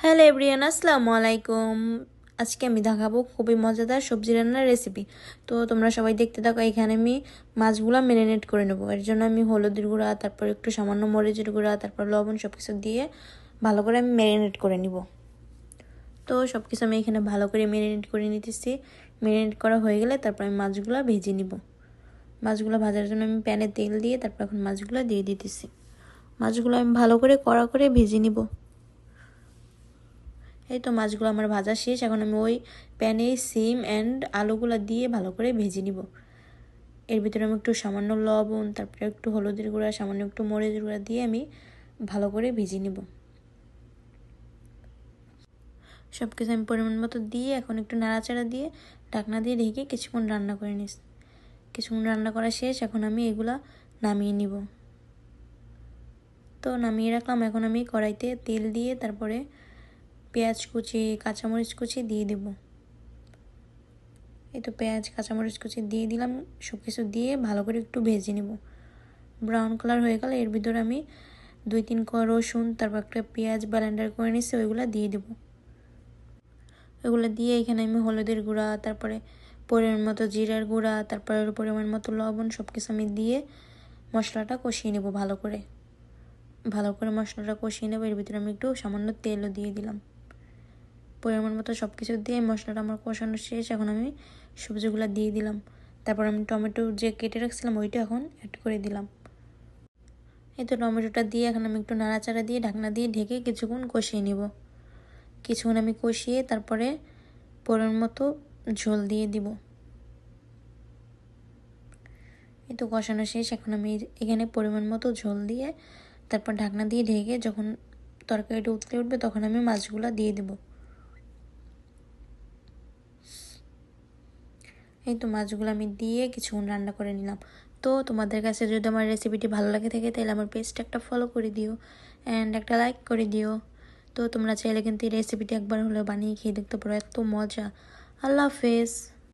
Hello everyone, আসসালামু আলাইকুম। আজকে আমি দেখাবো খুবই মজাদার সবজি রান্নার রেসিপি। তো তোমরা সবাই দেখতে থাকো। এখানে আমি মাছগুলো ম্যারিনেট করে নেবো। এর জন্য আমি হলুদের গুঁড়া, তারপর একটু সামান্য মরিচের গুঁড়া, তারপর লবণ সব কিছু দিয়ে ভালো করে আমি ম্যারিনেট করে নিব। তো সব কিছু আমি এখানে ভালো করে ম্যারিনেট করে নিতেছি। ম্যারিনেট করা হয়ে গেলে তারপর আমি মাছগুলো ভেজে নিব। মাছগুলো ভাজার জন্য আমি প্যানে তেল দিয়ে তারপর এখন মাছগুলো দিয়ে দিতেছি। মাছগুলো আমি ভালো করে কড়া করে ভেজে নিব। এই তো মাছগুলো আমার ভাজা শেষ। এখন আমি ওই প্যানে সিম অ্যান্ড আলুগুলো দিয়ে ভালো করে ভেজে নিব। এর ভিতরে আমি একটু সামান্য লবণ, তারপরে একটু হলুদের গুঁড়া, সামান্য একটু মরিচের গুঁড়া দিয়ে আমি ভালো করে ভেজে নিব। সব কিছু আমি পরিমাণ মতো দিয়ে এখন একটু নাড়াচাড়া দিয়ে ঢাকনা দিয়ে ঢেকে কিছুক্ষণ রান্না করে নিস। কিছুক্ষণ রান্না করা শেষ। এখন আমি এগুলা নামিয়ে নিব। তো নামিয়ে রাখলাম। এখন আমি কড়াইতে তেল দিয়ে তারপরে পেঁয়াজ কুচি, কাঁচামরিচ কুচি দিয়ে দেব। এই তো পেঁয়াজ, কাঁচামরিচ কুচি দিয়ে দিলাম। সব কিছু দিয়ে ভালো করে একটু ভেজে নেব। ব্রাউন কালার হয়ে গেলে এর ভিতরে আমি 2-3 কোয়া রসুন, তারপর একটা পেঁয়াজ ব্লেন্ডার করে নিচ্ছি, ওইগুলো দিয়ে দেব। ওইগুলো দিয়ে এখানে আমি হলুদের গুঁড়া, তারপরে পরিমাণ মতো জিরার গুঁড়া, তারপরে পরিমাণ মতো লবণ সব কিছু আমি দিয়ে মশলাটা কষিয়ে নেব ভালো করে। ভালো করে মশলাটা কষিয়ে নেব। এর ভিতরে আমি একটু সামান্য তেলও দিয়ে দিলাম। পরিমাণ মতো সব কিছু দিয়ে মশলাটা আমার কষানো শেষ। এখন আমি সবজিগুলো দিয়ে দিলাম। তারপর আমি টমেটো যে কেটে রাখছিলাম ওইটা এখন অ্যাড করে দিলাম। এই তো টমেটোটা দিয়ে এখন আমি একটু নাড়াচাড়া দিয়ে ঢাকনা দিয়ে ঢেকে কিছুক্ষণ কষিয়ে নিব। কিছুক্ষণ আমি কষিয়ে তারপরে পরিমাণ মতো ঝোল দিয়ে দিব। এই তো কষানো শেষ। এখন আমি এখানে পরিমাণ মতো ঝোল দিয়ে তারপর ঢাকনা দিয়ে ঢেকে যখন তরকারিটা উতলে উঠবে তখন আমি মাছগুলো দিয়ে দেব। এই তো মাছগুলো আমি দিয়ে কিছুক্ষণ রান্না করে নিলাম। তো তোমাদের কাছে যদি আমার রেসিপিটি ভালো লাগে থাকে তাহলে আমার পেজটা একটা ফলো করে দিও অ্যান্ড একটা লাইক করে দিও। তো তোমরা চাইলে কিন্তু এই রেসিপিটি একবার হলেও বানিয়ে খেয়ে দেখতে পারো, এত মজা। আল্লাহ হাফেজ।